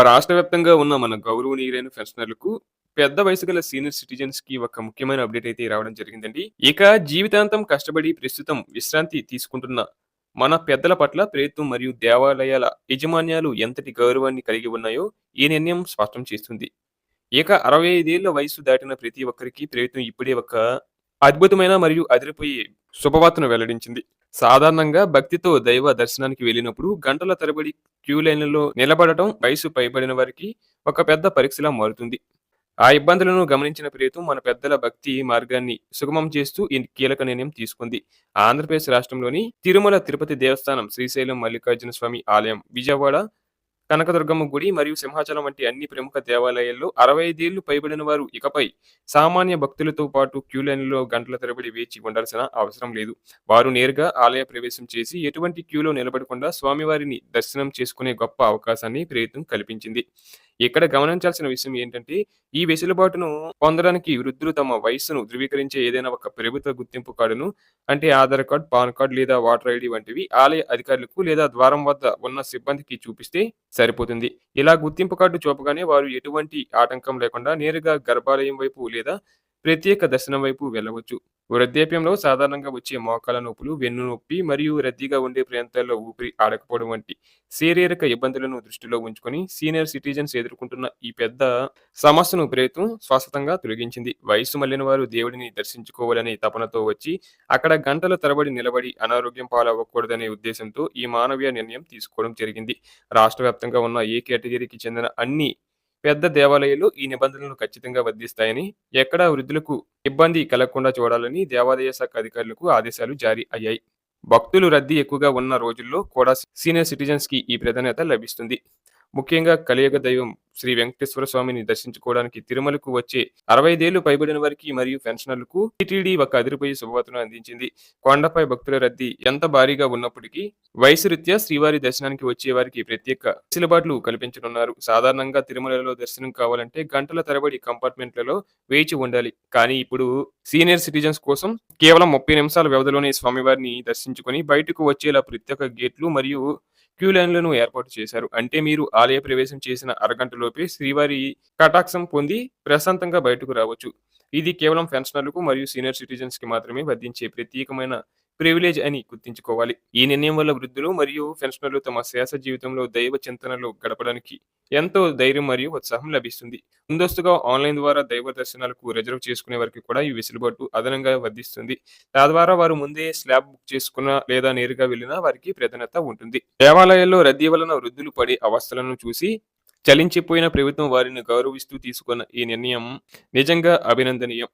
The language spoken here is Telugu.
రాష్ట్ర వ్యాప్తంగా ఉన్న మన గౌరవనీయులైన పెన్షనర్లకు, పెద్ద వయసు గల సీనియర్ సిటిజన్స్‌కి ఒక ముఖ్యమైన అప్డేట్ అయితే రావడం జరిగిందండి. ఇక జీవితాంతం కష్టపడి ప్రస్తుతం విశ్రాంతి తీసుకుంటున్న మన పెద్దల పట్ల ప్రభుత్వం మరియు దేవాలయాల యాజమాన్యాలు ఎంతటి గౌరవాన్ని కలిగి ఉన్నాయో ఈ నిర్ణయం స్పష్టం చేస్తుంది. ఇక 65 ఏళ్ల వయస్సు దాటిన ప్రతి ఒక్కరికి ప్రభుత్వం ఇప్పుడే ఒక అద్భుతమైన మరియు అదిరిపోయే శుభవార్తను వెల్లడించింది. సాధారణంగా భక్తితో దైవ దర్శనానికి వెళ్ళినప్పుడు గంటల తరబడి క్యూ లైన్‌లలో నిలబడటం వయసు పైబడిన వారికి ఒక పెద్ద పరీక్షలా మారుతుంది. ఆ ఇబ్బందులను గమనించిన ప్రభుత్వం మన పెద్దల భక్తి మార్గాన్ని సుగమం చేస్తూ ఈ కీలక నిర్ణయం తీసుకుంది. ఆంధ్రప్రదేశ్ రాష్ట్రంలోని తిరుమల తిరుపతి దేవస్థానం, శ్రీశైలం మల్లికార్జున స్వామి ఆలయం, విజయవాడ కనకదుర్గమ్మ గుడి మరియు సింహాచలం వంటి అన్ని ప్రముఖ దేవాలయాల్లో 65 ఏళ్లు పైబడిన వారు ఇకపై సామాన్య భక్తులతో పాటు క్యూ లైన్‌లో గంటల తరబడి వేచి ఉండాల్సిన అవసరం లేదు. వారు నేరుగా ఆలయ ప్రవేశం చేసి ఎటువంటి క్యూలో నిలబడకుండా స్వామివారిని దర్శనం చేసుకునే గొప్ప అవకాశాన్ని ప్రభుత్వం కల్పించింది. ఇక్కడ గమనించాల్సిన విషయం ఏంటంటే, ఈ వెసులుబాటును పొందడానికి వృద్ధులు తమ వయస్సును ధృవీకరించే ఏదైనా ఒక ప్రభుత్వ గుర్తింపు కార్డును, అంటే ఆధార్ కార్డ్, పాన్ కార్డ్ లేదా ఓటర్ ఐడీ వంటివి ఆలయ అధికారులకు లేదా ద్వారం వద్ద ఉన్న సిబ్బందికి చూపిస్తే సరిపోతుంది. ఇలా గుర్తింపు కార్డు చూపగానే వారు ఎటువంటి ఆటంకం లేకుండా నేరుగా గర్భాలయం వైపు లేదా ప్రత్యేక దర్శనం వైపు వెళ్ళవచ్చు. వృద్ధాప్యంలో సాధారణంగా వచ్చే మోకాళ్ళ నొప్పులు, వెన్ను నొప్పి మరియు రద్దీగా ఉండే ప్రాంతాల్లో ఊపిరి ఆడకపోవడం వంటి శారీరక ఇబ్బందులను దృష్టిలో ఉంచుకొని సీనియర్ సిటిజన్స్ ఎదుర్కొంటున్న ఈ పెద్ద సమస్యను ప్రభుత్వం శాశ్వతంగా తొలగించింది. వయస్సు మళ్లిన వారు దేవుడిని దర్శించుకోవాలనే తపనతో వచ్చి అక్కడ గంటల తరబడి నిలబడి అనారోగ్యం పాలవ్వకూడదనే ఉద్దేశంతో ఈ మానవీయ నిర్ణయం తీసుకోవడం జరిగింది. రాష్ట్ర వ్యాప్తంగా ఉన్న ఏ కేటగిరీకి చెందిన అన్ని పెద్ద దేవాలయాలు ఈ నిబంధనలను ఖచ్చితంగా వర్తిస్తాయని, ఎక్కడా వృద్ధులకు ఇబ్బంది కలగకుండా చూడాలని దేవాదాయ శాఖ అధికారులకు ఆదేశాలు జారీ అయ్యాయి. భక్తులు రద్దీ ఎక్కువగా ఉన్న రోజుల్లో కూడా సీనియర్ సిటిజన్స్‌కి ఈ ప్రాధాన్యత లభిస్తుంది. ముఖ్యంగా కలియుగ దైవం శ్రీ వెంకటేశ్వర స్వామిని దర్శించుకోవడానికి తిరుమలకు వచ్చే 65 ఏళ్లు పైబడిన వారికి మరియు పెన్షనర్లకు టీటీడీ ఒక అదిరిపోయే శుభవార్తను అందించింది. కొండపై భక్తుల రద్దీ ఎంత భారీగా ఉన్నప్పటికీ వయసు రీత్యా శ్రీవారి దర్శనానికి వచ్చే వారికి ప్రత్యేక వెసులుబాట్లు కల్పించనున్నారు. సాధారణంగా తిరుమలలో దర్శనం కావాలంటే గంటల తరబడి కంపార్ట్మెంట్లలో వేచి ఉండాలి. కానీ ఇప్పుడు సీనియర్ సిటిజన్స్ కోసం కేవలం 30 నిమిషాల వ్యవధిలోనే స్వామివారిని దర్శించుకొని బయటకు వచ్చేలా ప్రత్యేక గేట్లు మరియు క్యూ లైన్‌లను ఏర్పాటు చేశారు. అంటే మీరు ఆలయ ప్రవేశం చేసిన అరగంటలోపే శ్రీవారి కటాక్షం పొంది ప్రశాంతంగా బయటకు రావచ్చు. ఇది కేవలం పెన్షనర్లకు మరియు సీనియర్ సిటిజన్స్‌కి మాత్రమే వర్తించే ప్రత్యేకమైన ప్రివిలేజ్ అని గుర్తుంచుకోవాలి. ఈ నిర్ణయం వల్ల వృద్ధులు మరియు పెన్షనర్లు తమ శేష జీవితంలో దైవ చింతనలో గడపడానికి ఎంతో ధైర్యం మరియు ఉత్సాహం లభిస్తుంది. ముందస్తుగా ఆన్‌లైన్ ద్వారా దైవ దర్శనాలకు రిజర్వ్ చేసుకునే వారికి కూడా ఈ వెసులుబాటు అదనంగా వర్తిస్తుంది. తద్వారా వారు ముందే స్లాబ్ బుక్ చేసుకున్నా లేదా నేరుగా వెళ్ళినా వారికి ప్రాధాన్యత ఉంటుంది. దేవాలయాల్లో రద్దీ వలన వృద్ధులు పడే అవస్థలను చూసి చలించిపోయిన ప్రభుత్వం వారిని గౌరవిస్తూ తీసుకున్న ఈ నిర్ణయం నిజంగా అభినందనీయం.